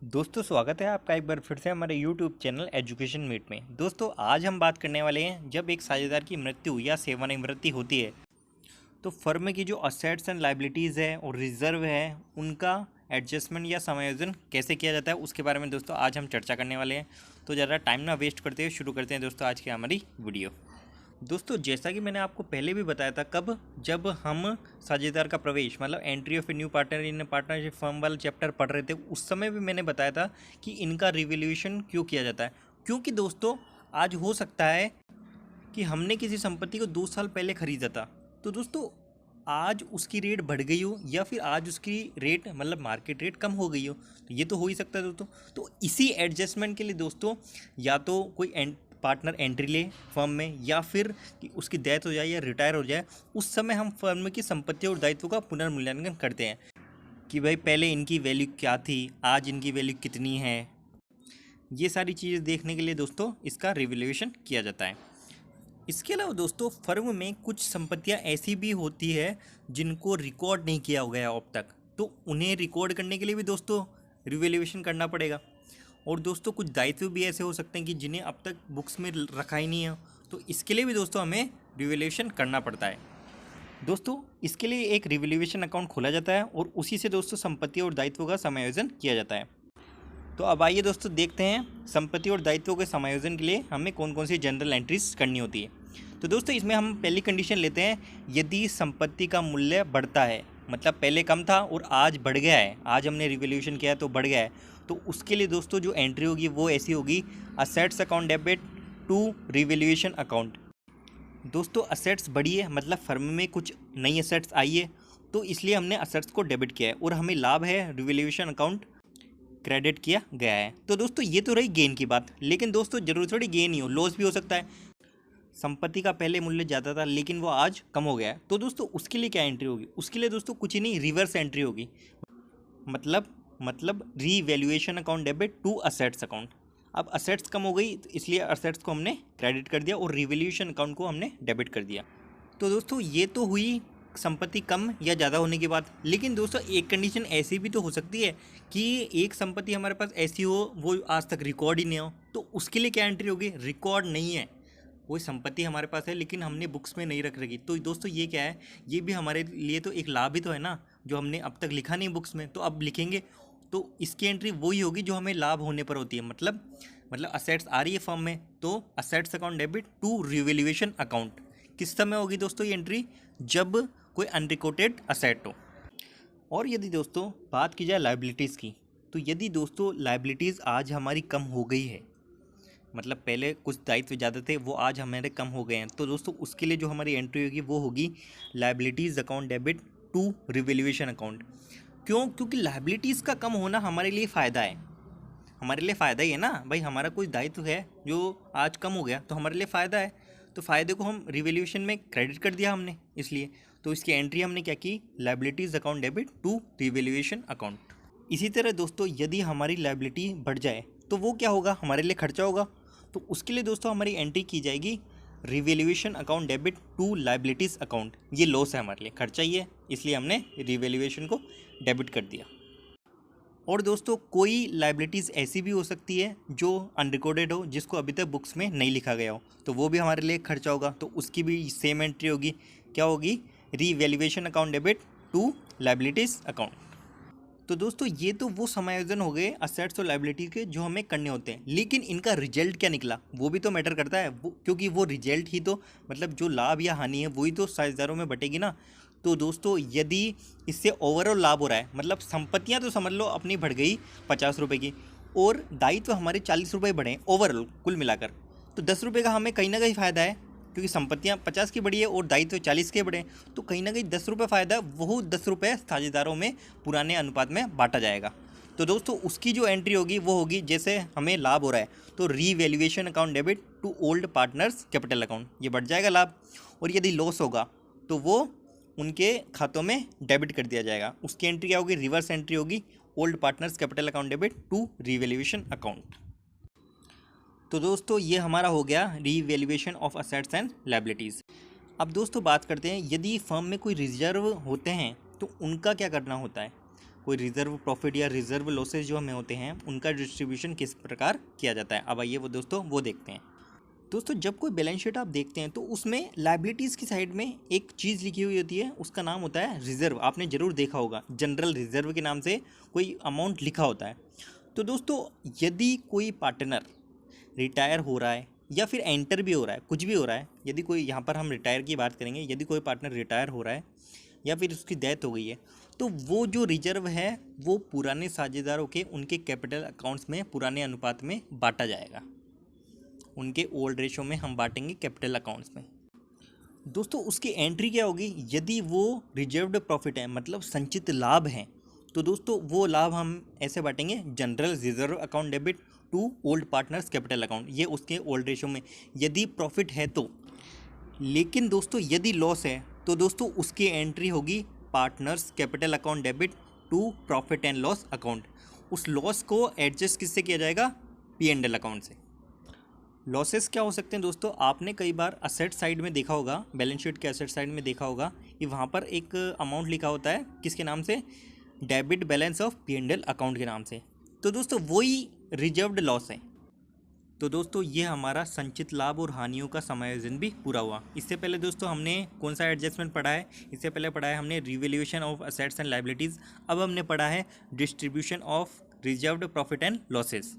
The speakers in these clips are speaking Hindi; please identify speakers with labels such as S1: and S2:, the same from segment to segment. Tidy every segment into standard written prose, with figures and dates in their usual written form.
S1: दोस्तों स्वागत है आपका एक बार फिर से हमारे YouTube चैनल एजुकेशन मीट में। दोस्तों आज हम बात करने वाले हैं जब एक साझेदार की मृत्यु या सेवानिवृत्ति होती है तो फर्म की जो असेट्स एंड लायबिलिटीज़ है और रिजर्व है उनका एडजस्टमेंट या समायोजन कैसे किया जाता है उसके बारे में दोस्तों आज हम चर्चा करने वाले हैं। तो ज़्यादा टाइम ना वेस्ट करते हुए शुरू करते हैं दोस्तों आज की हमारी वीडियो। दोस्तों जैसा कि मैंने आपको पहले भी बताया था कब जब हम साझेदार का प्रवेश मतलब entry of a new partner in partnership firm वाला चैप्टर पढ़ रहे थे उस समय भी मैंने बताया था कि इनका रिवैल्यूएशन क्यों किया जाता है। क्योंकि दोस्तों आज हो सकता है कि हमने किसी संपत्ति को 2 साल पहले खरीदा था तो दोस्तों आज उसकी रेट बढ़ गई हो या फिर आज उसकी रेट मतलब मार्केट रेट कम हो गई हो, तो ये तो हो ही सकता है दोस्तों। तो इसी एडजस्टमेंट के लिए दोस्तों या तो कोई पार्टनर एंट्री ले फर्म में या फिर कि उसकी डेथ हो जाए या रिटायर हो जाए उस समय हम फर्म की संपत्ति और दायित्व का पुनर्मूल्यांकन करते हैं कि भाई पहले इनकी वैल्यू क्या थी, आज इनकी वैल्यू कितनी है। ये सारी चीज़ें देखने के लिए दोस्तों इसका रिवैल्यूएशन किया जाता है। इसके अलावा दोस्तों फर्म में कुछ संपत्तियां ऐसी भी होती है जिनको रिकॉर्ड नहीं किया गया अब तक, तो उन्हें रिकॉर्ड करने के लिए भी दोस्तों रिवैल्यूएशन करना पड़ेगा। और दोस्तों कुछ दायित्व भी ऐसे हो सकते हैं कि जिन्हें अब तक बुक्स में रखा ही नहीं है, तो इसके लिए भी दोस्तों हमें रिवैल्यूएशन करना पड़ता है। दोस्तों इसके लिए एक रिवैल्यूएशन अकाउंट खोला जाता है और उसी से दोस्तों संपत्ति और दायित्वों का समायोजन किया जाता है। तो अब आइए दोस्तों देखते हैं संपत्ति और दायित्वों के समायोजन के लिए हमें कौन कौन सी जनरल एंट्रीज करनी होती है। तो दोस्तों इसमें हम पहली कंडीशन लेते हैं यदि संपत्ति का मूल्य बढ़ता है, मतलब पहले कम था और आज बढ़ गया है, आज हमने रिवैल्यूएशन किया तो बढ़ गया है, तो उसके लिए दोस्तों जो एंट्री होगी वो ऐसी होगी assets account debit to revaluation account. दोस्तों असेट्स बढ़ी है मतलब फर्म में कुछ नई असेट्स आई है तो इसलिए हमने असेट्स को डेबिट किया है और हमें लाभ है रिवैल्यूएशन अकाउंट क्रेडिट किया गया है। तो दोस्तों ये तो रही गेन की बात, लेकिन दोस्तों जरूर थोड़ी गेन ही हो, लॉस भी हो सकता है। संपत्ति का पहले मूल्य ज़्यादा था लेकिन वो आज कम हो गया है, तो दोस्तों उसके लिए क्या एंट्री होगी? उसके लिए दोस्तों कुछ ही नहीं, रिवर्स एंट्री होगी। मतलब revaluation account debit to assets account. अब असेट्स कम हो गई तो इसलिए असेट्स को हमने क्रेडिट कर दिया और रिवैल्यूएशन अकाउंट को हमने डेबिट कर दिया। तो दोस्तों ये तो हुई संपत्ति कम या ज़्यादा होने की बात, लेकिन दोस्तों एक कंडीशन ऐसी भी तो हो सकती है कि एक संपत्ति हमारे पास ऐसी हो वो आज तक रिकॉर्ड ही नहीं हो, तो उसके लिए क्या एंट्री होगी? रिकॉर्ड नहीं है, कोई संपत्ति हमारे पास है लेकिन हमने बुक्स में नहीं रख रखी, तो दोस्तों ये क्या है? ये भी हमारे लिए तो एक लाभ ही तो है ना, जो हमने अब तक लिखा नहीं बुक्स में, तो अब लिखेंगे। तो इसकी एंट्री वही होगी जो हमें लाभ होने पर होती है। मतलब असेट्स आ रही है फर्म में तो assets account debit to revaluation account. किस समय होगी दोस्तों ये एंट्री? जब कोई अनरिकॉर्डेड असेट हो। और यदि दोस्तों बात की जाए लायबिलिटीज़ की, तो यदि दोस्तों लायबिलिटीज़ आज हमारी कम हो गई है, मतलब पहले कुछ दायित्व ज़्यादा थे वो आज हमारे कम हो गए हैं, तो दोस्तों उसके लिए जो हमारी एंट्री होगी वो होगी liabilities account debit to revaluation account. क्यों? क्योंकि लायबिलिटीज़ का कम होना हमारे लिए फ़ायदा है, हमारे लिए फ़ायदा ही है ना भाई। हमारा कोई दायित्व है जो आज कम हो गया तो हमारे लिए फ़ायदा है, तो फ़ायदे को हम रिवैल्यूएशन में क्रेडिट कर दिया हमने, इसलिए तो इसकी एंट्री हमने क्या की? Liabilities account debit to revaluation account. इसी तरह दोस्तों यदि हमारी लायबिलिटी बढ़ जाए तो वो क्या होगा? हमारे लिए खर्चा होगा, तो उसके लिए दोस्तों हमारी एंट्री की जाएगी revaluation account debit to liabilities account. ये लॉस है हमारे लिए, खर्चा ही है, इसलिए हमने रिवैल्यूएशन को डेबिट कर दिया। और दोस्तों कोई लायबिलिटीज़ ऐसी भी हो सकती है जो अनरिकॉर्डेड हो, जिसको अभी तक बुक्स में नहीं लिखा गया हो, तो वो भी हमारे लिए खर्चा होगा, तो उसकी भी सेम एंट्री होगी। क्या होगी? Revaluation account debit to liabilities account. तो दोस्तों ये तो वो समायोजन हो गए असेट्स और लायबिलिटी के जो हमें करने होते हैं, लेकिन इनका रिजल्ट क्या निकला वो भी तो मैटर करता है। वो क्योंकि वो रिजल्ट ही तो मतलब जो लाभ या हानि है वही तो साझेदारों में बटेगी ना। तो दोस्तों यदि इससे ओवरऑल लाभ हो रहा है, मतलब संपत्तियां तो समझ लो अपनी बढ़ गई 50 रुपये की और दायित्व हमारे 40 रुपये बढ़े ओवरऑल कुल मिलाकर, तो 10 रुपये का हमें कहीं ना कहीं फ़ायदा है, क्योंकि संपत्तियां 50 की बढ़ी है और दायित्व 40 के बढ़े, तो कहीं ना कहीं 10 रुपये फ़ायदा, वो 10 रुपये साझेदारों में पुराने अनुपात में बांटा जाएगा। तो दोस्तों उसकी जो एंट्री होगी वो होगी जैसे हमें लाभ हो रहा है तो revaluation account debit to old partners capital account, ये बढ़ जाएगा लाभ। और यदि लॉस होगा तो वो उनके खातों में डेबिट कर दिया जाएगा, उसकी एंट्री क्या होगी? रिवर्स एंट्री होगी old partners capital account debit to revaluation account. तो दोस्तों ये हमारा हो गया revaluation of assets and liabilities. अब दोस्तों बात करते हैं यदि फर्म में कोई रिजर्व होते हैं तो उनका क्या करना होता है। कोई रिजर्व प्रॉफिट या रिजर्व लॉसेज जो हमें होते हैं उनका डिस्ट्रीब्यूशन किस प्रकार किया जाता है। अब आइए वो दोस्तों वो देखते हैं। दोस्तों जब कोई बैलेंस शीट आप देखते हैं तो उसमें लायबिलिटीज़ की साइड में एक चीज़ लिखी हुई होती है, उसका नाम होता है रिजर्व। आपने ज़रूर देखा होगा, जनरल रिजर्व के नाम से कोई अमाउंट लिखा होता है। तो दोस्तों यदि कोई पार्टनर रिटायर हो रहा है या फिर एंटर भी हो रहा है, कुछ भी हो रहा है, यदि कोई, यहाँ पर हम रिटायर की बात करेंगे, यदि कोई पार्टनर रिटायर हो रहा है या फिर उसकी डेथ हो गई है, तो वो जो रिजर्व है वो पुराने साझेदारों के उनके कैपिटल अकाउंट्स में पुराने अनुपात में बांटा जाएगा। उनके ओल्ड रेशो में हम बांटेंगे कैपिटल अकाउंट्स में। दोस्तों उसकी एंट्री क्या होगी, यदि वो रिजर्व्ड प्रॉफिट है मतलब संचित लाभ है, तो दोस्तों वो लाभ हम ऐसे बांटेंगे, general reserve account debit to old partners capital account, ये उसके ओल्ड रेशो में यदि प्रॉफिट है तो। लेकिन दोस्तों यदि लॉस है तो दोस्तों उसकी एंट्री होगी partners capital account debit to profit and loss account. उस लॉस को एडजस्ट किससे किया जाएगा, P&L अकाउंट से। लॉसेस क्या हो सकते हैं दोस्तों, आपने कई बार असेट साइड में देखा होगा, बैलेंस शीट के असेट साइड में देखा होगा कि वहाँ पर एक अमाउंट लिखा होता है, किसके नाम से, debit balance of P&L account के नाम से। तो दोस्तों वही रिजर्व्ड लॉस है। तो दोस्तों ये हमारा संचित लाभ और हानियों का समायोजन भी पूरा हुआ। इससे पहले दोस्तों हमने कौन सा एडजस्टमेंट पढ़ा है, इससे पहले पढ़ा है हमने revaluation of assets and liabilities. अब हमने पढ़ा है distribution of reserved profit and losses.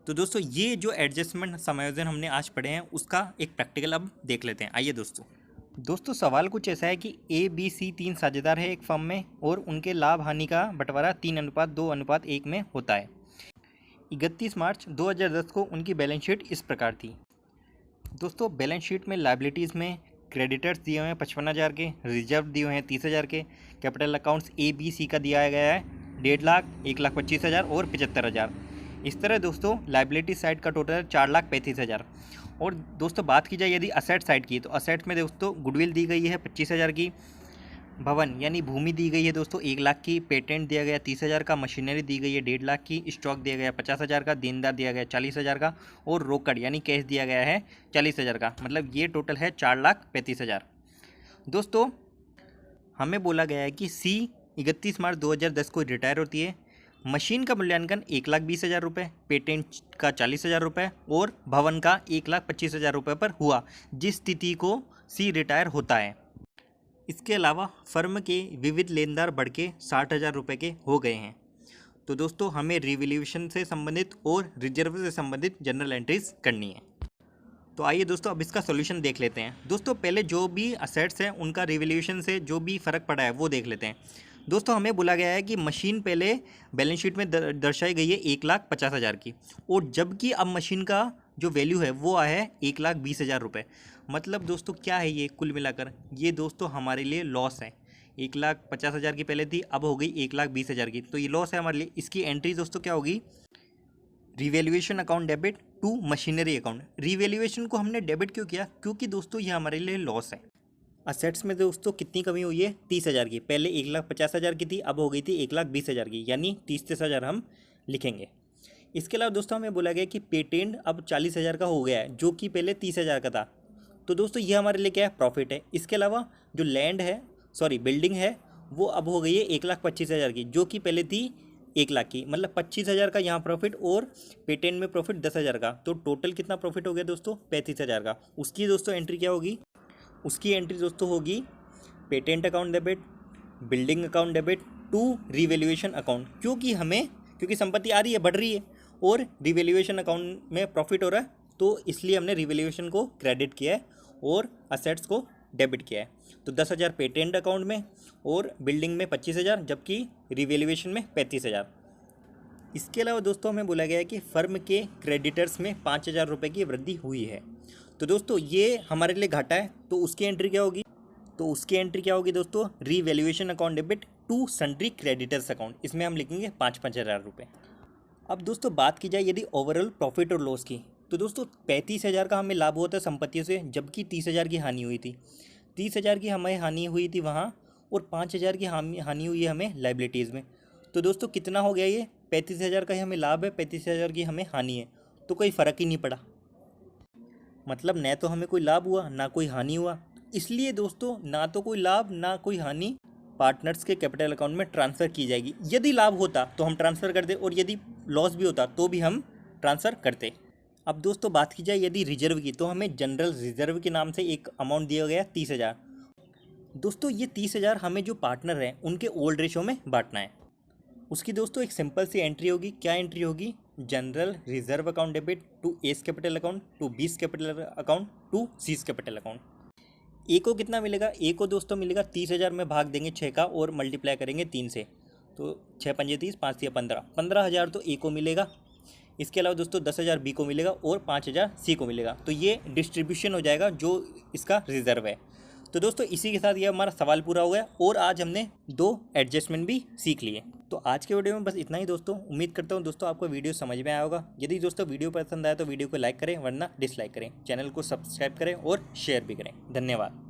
S1: तो दोस्तों ये जो एडजस्टमेंट समायोजन हमने आज पढ़े हैं उसका एक प्रैक्टिकल अब देख लेते हैं। आइए दोस्तों सवाल कुछ ऐसा है कि ABC 3 साझेदार है एक फर्म में और उनके लाभ हानि का बंटवारा 3:2:1 में होता है। 31 मार्च 2010 को उनकी बैलेंस शीट इस प्रकार थी। दोस्तों बैलेंस शीट में लायबिलिटीज़ में क्रेडिटर्स दिए हुए हैं 55,000 के, रिजर्व दिए हुए हैं 30,000 के, कैपिटल अकाउंट्स ABC का दिया गया है 1.5 लाख, 1,25,000 और 75,000। इस तरह दोस्तों लायबिलिटी साइड का टोटल 4,35,000। और दोस्तों बात की जाए यदि असेट साइड की, तो असेट्स में दोस्तों गुडविल दी गई है 25,000 की, भवन यानी भूमि दी गई है दोस्तों 1 लाख की, पेटेंट दिया गया 30,000 का, मशीनरी दी गई है 1.5 लाख की, स्टॉक दिया गया 50,000 का, देनदार दिया गया 40,000 का और रोकड़ यानी कैश दिया गया है 40,000 का। मतलब ये टोटल है 4,35,000। दोस्तों हमें बोला गया है कि C 31 मार्च 2010 को रिटायर होती है। मशीन का मूल्यांकन 1,20,000 रुपये, पेटेंट का 40,000 रुपये और भवन का 1,25,000 रुपये पर हुआ, जिस तिथि को C रिटायर होता है। इसके अलावा फर्म के विविध लेनदार बढ़ के 60,000 रुपये के हो गए हैं। तो दोस्तों हमें रिवैल्यूएशन से संबंधित और रिजर्व से संबंधित जनरल एंट्रीज करनी है। तो आइए दोस्तों अब इसका सॉल्यूशन देख लेते हैं। दोस्तों पहले जो भी असेट्स हैं उनका रिवैल्यूएशन से जो भी फ़र्क पड़ा है वो देख लेते हैं। दोस्तों हमें बोला गया है कि मशीन पहले बैलेंस शीट में दर्शाई गई है 1,50,000 की, और जबकि अब मशीन का जो वैल्यू है वो आया है 1,20,000 रुपये। मतलब दोस्तों क्या है ये, कुल मिलाकर ये दोस्तों हमारे लिए लॉस है। 1,50,000 की पहले थी, अब हो गई 1,20,000 की, तो ये लॉस है हमारे लिए। इसकी एंट्री दोस्तों क्या होगी, revaluation account debit to machinery account. Revaluation को हमने डेबिट क्यों किया, क्योंकि दोस्तों ये हमारे लिए लॉस है। असेट्स में दोस्तों कितनी कमी हुई है, 30,000 की, पहले 1,50,000 की थी, अब हो गई थी 1,20,000 की, यानी 30,000 हम लिखेंगे। इसके अलावा दोस्तों हमें बोला गया कि पेटेंट अब 40,000 का हो गया है, जो कि पहले 30,000 का था। तो दोस्तों ये हमारे लिए क्या है, प्रॉफिट है। इसके अलावा जो लैंड है, सॉरी बिल्डिंग है, वो अब हो गई है 1,25,000 की, जो कि पहले थी 1 लाख की। मतलब 25,000 का यहाँ प्रॉफिट और पेटेंट में प्रॉफिट 10,000 का, तो टोटल कितना प्रॉफिट हो गया दोस्तों, 35,000 का। उसकी दोस्तों एंट्री क्या होगी, उसकी एंट्री दोस्तों होगी patent account debit, building account debit to revaluation account, क्योंकि संपत्ति आ रही है, बढ़ रही है, और रिवैल्यूएशन अकाउंट में प्रॉफिट हो रहा है, तो इसलिए हमने रिवैल्यूएशन को क्रेडिट किया है और असेट्स को डेबिट किया है। तो 10,000 पेटेंट अकाउंट में और बिल्डिंग में 25,000, जबकि रिवैल्यूएशन में 35,000। इसके अलावा दोस्तों हमें बोला गया है कि फर्म के क्रेडिटर्स में 5,000 रुपये की वृद्धि हुई है। तो दोस्तों ये हमारे लिए घाटा है, तो उसकी एंट्री क्या होगी, दोस्तों revaluation account debit to sundry creditors account. इसमें हम लिखेंगे 5,000 रुपये। अब दोस्तों बात की जाए यदि ओवरऑल प्रॉफिट और लॉस की, तो दोस्तों 35,000 का हमें लाभ हुआ था संपत्तियों से, जबकि 30,000 की हानि हुई थी। 30,000 की हमें हानि हुई थी वहाँ, और 5,000 की हानि हुई है हमें लाइबिलिटीज़ में। तो दोस्तों कितना हो गया ये, 35,000 का ही हमें लाभ है, 35,000 की हमें हानि है, तो कोई फ़र्क ही नहीं पड़ा। मतलब न तो हमें कोई लाभ हुआ ना कोई हानि हुआ। इसलिए दोस्तों ना तो कोई लाभ ना कोई हानि, पार्टनर्स के कैपिटल अकाउंट में ट्रांसफ़र की जाएगी। यदि लाभ होता तो हम ट्रांसफ़र करते और यदि लॉस भी होता तो भी हम ट्रांसफ़र करते। अब दोस्तों बात की जाए यदि रिजर्व की, तो हमें जनरल रिजर्व के नाम से एक अमाउंट दिया गया 30,000। दोस्तों ये 30,000 हमें जो पार्टनर हैं उनके ओल्ड रेशो में बांटना है। उसकी दोस्तों एक सिंपल सी एंट्री होगी। क्या एंट्री होगी? General reserve account debit to A's capital account to B's capital account to C's capital account. A को कितना मिलेगा? ए को दोस्तों मिलेगा 30,000 में भाग देंगे 6 का और मल्टीप्लाई करेंगे 3 से, तो 6 पंजे 30, 5 या 15,000 तो ए को मिलेगा। इसके अलावा दोस्तों 10,000 बी को मिलेगा और 5,000 सी को मिलेगा। तो ये डिस्ट्रीब्यूशन हो जाएगा जो इसका रिजर्व है। तो दोस्तों इसी के साथ ये हमारा सवाल पूरा हो गया और आज हमने 2 एडजस्टमेंट भी सीख लिए। तो आज के वीडियो में बस इतना ही दोस्तों। उम्मीद करता हूँ दोस्तों आपको वीडियो समझ में आया होगा। यदि दोस्तों वीडियो पसंद आया तो वीडियो को लाइक करें, वरना डिसलाइक करें। चैनल को सब्सक्राइब करें और शेयर भी करें। धन्यवाद।